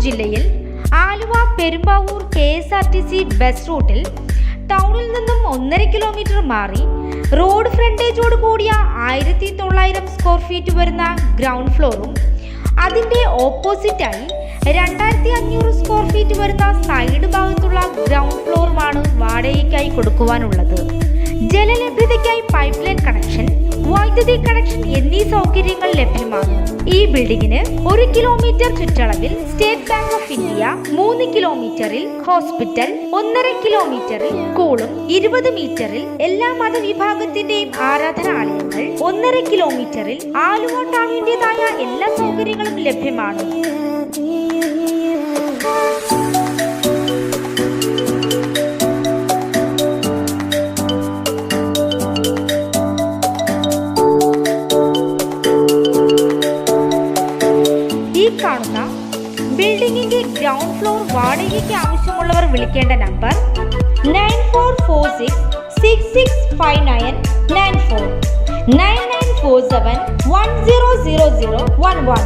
ജില്ലയിൽ Aluva Perumbavoor KSRTC bus റൂട്ടിൽ ടൗണിൽ നിന്നും 1.5 കിലോമീറ്റർ മാറി റോഡ് ഫ്രണ്ടേജോട് കൂടിയ 1900 സ്ക്വയർ ഫീറ്റ് വരുന്ന ഗ്രൗണ്ട് ഫ്ലോറും അതിൻ്റെ ഓപ്പോസിറ്റായി 2500 സ്ക്വയർ ഫീറ്റ് വരുന്ന സൈഡ് ഭാഗത്തുള്ള ഗ്രൗണ്ട് ഫ്ലോറുമാണ് വാടകയ്ക്കായി കൊടുക്കുവാനുള്ളത്. ജലലഭ്യതയ്ക്കായി പൈപ്പ് ലൈൻ കണക്ഷൻ, വൈദ്യുതി കണക്ഷൻ എന്നീ സൗകര്യങ്ങൾ ലഭ്യമാണ്. ഈ ബിൽഡിങ്ങിന് 1 കിലോമീറ്റർ ചുറ്റളവിൽ സ്റ്റേറ്റ് ബാങ്ക് ഓഫ് ഇന്ത്യ, 3 കിലോമീറ്ററിൽ ഹോസ്പിറ്റൽ, 1.5 കിലോമീറ്ററിൽ സ്കൂളും, 20 മീറ്ററിൽ എല്ലാ മതവിഭാഗത്തിന്റെയും ആരാധനാലയങ്ങൾ, 1.5 കിലോമീറ്ററിൽ ആലുവ ടൗണിന്റേതായ എല്ലാ സൗകര്യങ്ങളും ലഭ്യമാണ്. ഈ കാണുന്ന ബിൽഡിംഗിന്റെ ഗ്രൗണ്ട് ഫ്ലോർ വാടകയ്ക്ക് ആവശ്യമുള്ളവർ വിളിക്കേണ്ട നമ്പർ 9446665994 9947100011.